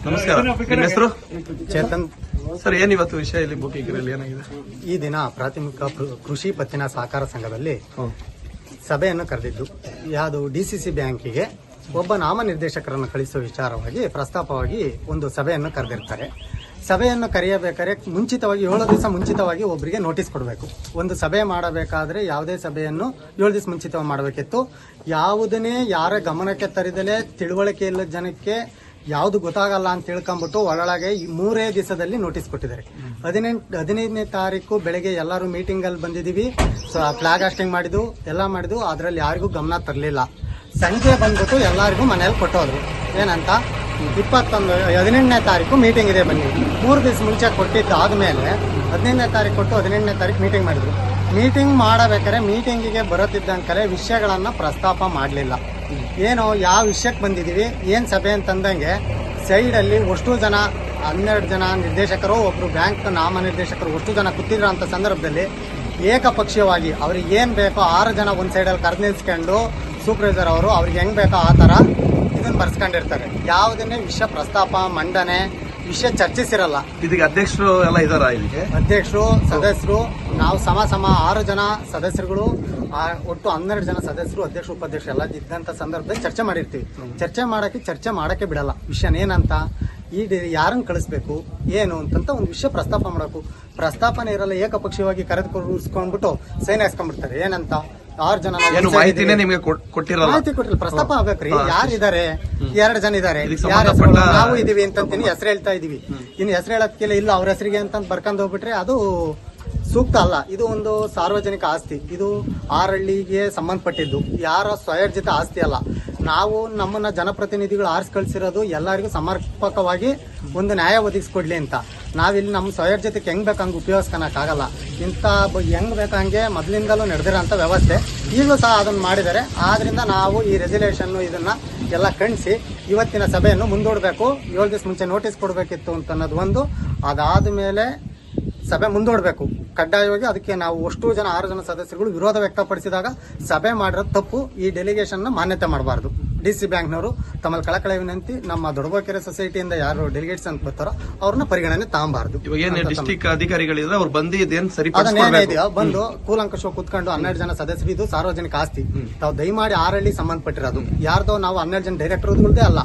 ನಮಸ್ಕಾರ. ನಿಮ್ಮ ಹೆಸರು? ಚೇತನ್ ಸರ್, ಏನಿವತ್ತು ವಿಷಯ ಇಲ್ಲಿ ಬುಕ್ಕಿಂಗ್ರಲ್ಲಿ ಏನಾಗಿದೆ? ಈ ದಿನ ಪ್ರಾಥಮಿಕ ಕೃಷಿ ಪತ್ತಿನ ಸಹಕಾರ ಸಂಘದಲ್ಲಿ ಸಭೆಯನ್ನು ಕರೆದಿದ್ದು, ಯಾವುದು ಡಿಸಿಸಿ ಬ್ಯಾಂಕಿಗೆ ಒಬ್ಬ ನಾಮನಿರ್ದೇಶಕರನ್ನು ಕಳಿಸುವ ವಿಚಾರವಾಗಿ ಪ್ರಸ್ತಾಪವಾಗಿ ಒಂದು ಸಭೆಯನ್ನು ಕರೆದಿರ್ತಾರೆ. ಸಭೆಯನ್ನು ಕರೆಯಬೇಕಾದ್ರೆ ಮುಂಚಿತವಾಗಿ 7 ದಿವಸ ಮುಂಚಿತವಾಗಿ ಒಬ್ಬರಿಗೆ ನೋಟಿಸ್ ಕೊಡಬೇಕು. ಒಂದು ಸಭೆ ಮಾಡಬೇಕಾದ್ರೆ ಯಾವುದೇ ಸಭೆಯನ್ನು 7 ದಿವಸ ಮುಂಚಿತವಾಗಿ ಮಾಡಬೇಕಿತ್ತು. ಯಾವುದನ್ನೇ ಯಾರ ಗಮನಕ್ಕೆ ತರಿದಲೇ ತಿಳುವಳಿಕೆ ಇಲ್ಲ ಜನಕ್ಕೆ ಯಾವುದು ಗೊತ್ತಾಗಲ್ಲ ಅಂತ ತಿಳ್ಕೊಂಡ್ಬಿಟ್ಟು ಒಳಗೆ 3 ದಿವಸದಲ್ಲಿ ನೋಟಿಸ್ ಕೊಟ್ಟಿದ್ದಾರೆ. 15ನೇ ತಾರೀಕು ಬೆಳಗ್ಗೆ ಎಲ್ಲರೂ ಮೀಟಿಂಗ್ ಅಲ್ಲಿ ಬಂದಿದ್ದೀವಿ, ಫ್ಲಾಗ್ ಹಾಸ್ಟಿಂಗ್ ಮಾಡಿದ್ದು ಎಲ್ಲ ಮಾಡಿದ್ದು, ಅದರಲ್ಲಿ ಯಾರಿಗೂ ಗಮನ ತರಲಿಲ್ಲ. ಸಂಜೆ ಬಂದ್ಬಿಟ್ಟು ಎಲ್ಲರಿಗೂ ಮನೇಲಿ ಕೊಟ್ಟೋದ್ರು. ಏನಂತ 18ನೇ ತಾರೀಕು ಮೀಟಿಂಗ್ ಇದೆ ಬನ್ನಿ. 3 ದಿವಸ ಮುಂಚೆ ಕೊಟ್ಟಿದ್ದಾದ್ಮೇಲೆ 15ನೇ ತಾರೀಕು ಕೊಟ್ಟು 18ನೇ ತಾರೀಕು ಮೀಟಿಂಗ್ ಮಾಡಿದ್ರು. ಮೀಟಿಂಗ್ ಮಾಡಬೇಕಾದ್ರೆ ಮೀಟಿಂಗಿಗೆ ಬರುತ್ತಿದ್ದಂಕಲೆ ವಿಷಯಗಳನ್ನ ಪ್ರಸ್ತಾಪ ಮಾಡಲಿಲ್ಲ. ಏನು ಯಾವ ವಿಷಯಕ್ಕೆ ಬಂದಿದ್ದೀವಿ, ಏನು ಸಭೆ ಅಂತಂದಂಗೆ ಸೈಡಲ್ಲಿ ಅಷ್ಟು ಜನ 12 ಜನ ನಿರ್ದೇಶಕರು, ಒಬ್ರು ಬ್ಯಾಂಕ್ ನಾಮನಿರ್ದೇಶಕರು ಅಷ್ಟು ಜನ ಕೂತಿರೋ ಅಂತ ಸಂದರ್ಭದಲ್ಲಿ ಏಕಪಕ್ಷೀಯವಾಗಿ ಅವ್ರಿಗೆ ಏನು ಬೇಕೋ 6 ಜನ ಒಂದು ಸೈಡಲ್ಲಿ ಕರೆದು ನಿಲ್ಸ್ಕೊಂಡು ಸೂಪರ್ವೈಸರ್ ಅವರು ಅವ್ರಿಗೆ ಹೆಂಗ್ ಬೇಕೋ ಆ ಥರ ಇದನ್ನು ಬರ್ಸ್ಕೊಂಡಿರ್ತಾರೆ. ಯಾವುದನ್ನೇ ವಿಷಯ ಪ್ರಸ್ತಾಪ ಮಂಡನೆ ವಿಷಯ ಚರ್ಚಿಸಿರಲ್ಲ. ಇದಕ್ಕೆ ಅಧ್ಯಕ್ಷರು ಎಲ್ಲ ಇದಾರ? ಇದಕ್ಕೆ ಅಧ್ಯಕ್ಷರು, ಸದಸ್ಯರು, ನಾವು ಸಮ 6 ಜನ ಸದಸ್ಯರುಗಳು, ಒಟ್ಟು 12 ಜನ ಸದಸ್ಯರು, ಅಧ್ಯಕ್ಷರು, ಉಪಾಧ್ಯಕ್ಷರು ಎಲ್ಲ ಇದ್ದಂಥ ಸಂದರ್ಭದಲ್ಲಿ ಚರ್ಚೆ ಮಾಡಿರ್ತೀವಿ. ಚರ್ಚೆ ಮಾಡಕ್ಕೆ ಬಿಡಲ್ಲ. ವಿಷಯ ಏನಂತ, ಯಾರನ್ನು ಕಳಿಸ್ಬೇಕು ಏನು ಅಂತಂತ ಒಂದು ವಿಷಯ ಪ್ರಸ್ತಾಪ ಮಾಡಬೇಕು. ಪ್ರಸ್ತಾಪನೆ ಇರಲ್ಲ, ಏಕಪಕ್ಷೀಯವಾಗಿ ಕರೆದುಕೊಂಡ್ಬಿಟ್ಟು ಸೈನ್ ಹಾಕ್ಸ್ಕೊಂಡ್ಬಿಡ್ತಾರೆ. ಏನಂತ 6 ಜನ ಮಾಹಿತಿನೇ ನಿಮಗೆ ಕೊಟ್ಟಿರಲ್ಲ. ಮಾಹಿತಿ ಕೊಟ್ಟಿಲ್ಲ. ಪ್ರಸ್ತಾಪ ಆಗ್ಬೇಕ್ರಿ. ಯಾರಿದ್ದಾರೆ? 2 ಜನ ಇದ್ದಾರೆ. ನಾವು ಇದೀವಿ ಅಂತಂತೀನಿ ಹೆಸರು ಹೇಳ್ತಾ ಇದೀವಿ. ಇನ್ನು ಹೆಸರು ಹೇಳೋದಕ್ಕೆಲ್ಲ ಇಲ್ಲ ಅವ್ರ ಹೆಸರಿಗೆ ಅಂತ ಬರ್ಕೊಂಡು ಹೋಗ್ಬಿಟ್ರೆ ಅದು ಸೂಕ್ತ ಅಲ್ಲ. ಇದು ಒಂದು ಸಾರ್ವಜನಿಕ ಆಸ್ತಿ. ಇದು ಆರಳ್ಳಿಗೆ ಸಂಬಂಧಪಟ್ಟಿದ್ದು, ಯಾರ ಸ್ವಯರ್ಜಿತ ಆಸ್ತಿ ಅಲ್ಲ. ನಾವು ನಮ್ಮನ್ನ ಜನಪ್ರತಿನಿಧಿಗಳು ಆರಿಸಿ ಕಳಿಸಿರೋದು ಎಲ್ಲರಿಗೂ ಸಮರ್ಪಕವಾಗಿ ಒಂದು ನ್ಯಾಯ ಒದಗಿಸ್ಕೊಡ್ಲಿ ಅಂತ. ನಾವಿಲ್ಲಿ ನಮ್ಮ ಸ್ವಯರ್ಜಿತಕ್ಕೆ ಹೆಂಗ್ ಬೇಕಂಗೆ ಉಪಯೋಗಿಸ್ಕೊಳಕ್ಕಾಗಲ್ಲ. ಇಂಥ ಹೆಂಗ್ ಬೇಕಂಗೆ ಮೊದಲಿಂದಲೂ ನಡೆದಿರೋಂಥ ವ್ಯವಸ್ಥೆ ಈಗಲೂ ಸಹ ಅದನ್ನು ಮಾಡಿದ್ದಾರೆ. ಆದ್ರಿಂದ ನಾವು ಈ ರೆಸಲ್ಯೂಷನ್ ಇದನ್ನ ಎಲ್ಲ ಖಂಡಿಸಿ ಇವತ್ತಿನ ಸಭೆಯನ್ನು ಮುಂದೂಡಬೇಕು. 7 ದಿವಸ ಮುಂಚೆ ನೋಟಿಸ್ ಕೊಡಬೇಕಿತ್ತು ಅಂತ ಅನ್ನೋದು ಒಂದು. ಅದಾದ ಮೇಲೆ ಸಭೆ ಮುಂದೂಡಬೇಕು ಕಡ್ಡಾಯವಾಗಿ. ಅದಕ್ಕೆ ನಾವು ಅಷ್ಟು ಜನ 6 ಜನ ಸದಸ್ಯರುಗಳು ವಿರೋಧ ವ್ಯಕ್ತಪಡಿಸಿದಾಗ ಸಭೆ ಮಾಡಿರೋದು ತಪ್ಪು. ಈ ಡೆಲಿಗೇಷನ್ ಮಾನ್ಯತೆ ಮಾಡಬಾರ್ದು. ಡಿಸಿ ಬ್ಯಾಂಕ್ನವರು ತಮ್ಮಲ್ಲಿ ಕಳಕಳಿ ವಿನಂತಿ, ನಮ್ಮ ದೊಡ್ಡಬಕೆರೆ ಸೊಸೈಟಿಯಿಂದ ಯಾರು ಡೆಲಿಗೇಟ್ಸ್ ಅಂತ ಬರ್ತಾರೋ ಅವ್ರನ್ನ ಪರಿಗಣನೆ ತಗೊಬಾರ್ದು. ಡಿಸ್ಟ್ರಿಕ್ಟ್ ಅಧಿಕಾರಿಗಳಿದ್ರೆ ಅವ್ರು ಬಂದು ಇದೇನು ಸರಿ ಇದೆಯೋ ಬಂದು ಕೂಲಂಕಷವಾಗಿ ಕುತ್ಕೊಂಡು 12 ಜನ ಸದಸ್ಯರು, ಇದು ಸಾರ್ವಜನಿಕ ಆಸ್ತಿ. ತಾವು ದಯಮಾಡಿ ಆರಳ್ಳಿ ಸಂಬಂಧಪಟ್ಟಿರೋದು ಯಾರ್ದೋ, ನಾವು 12 ಜನ ಡೈರೆಕ್ಟರ್ಗಳದೇ ಅಲ್ಲ,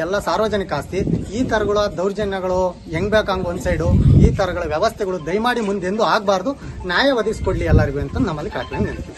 ಎಲ್ಲ ಸಾರ್ವಜನಿಕ ಆಸ್ತಿ. ಈ ತರಗಳ ದೌರ್ಜನ್ಯಗಳು ಹೆಂಗ್ ಬೇಕಂಗ ಒಂದ್ ಸೈಡು, ಈ ತರಗಳ ವ್ಯವಸ್ಥೆಗಳು ದಯಮಾಡಿ ಮುಂದೆಂದು ಆಗಬಾರ್ದು. ನ್ಯಾಯ ಒದಗಿಸ್ಕೊಡ್ಲಿ ಎಲ್ಲರಿಗೂ ಅಂತ ನಮ್ಮಲ್ಲಿ ಕಳಕಳಿ ನಿಲ್ತೀವಿ.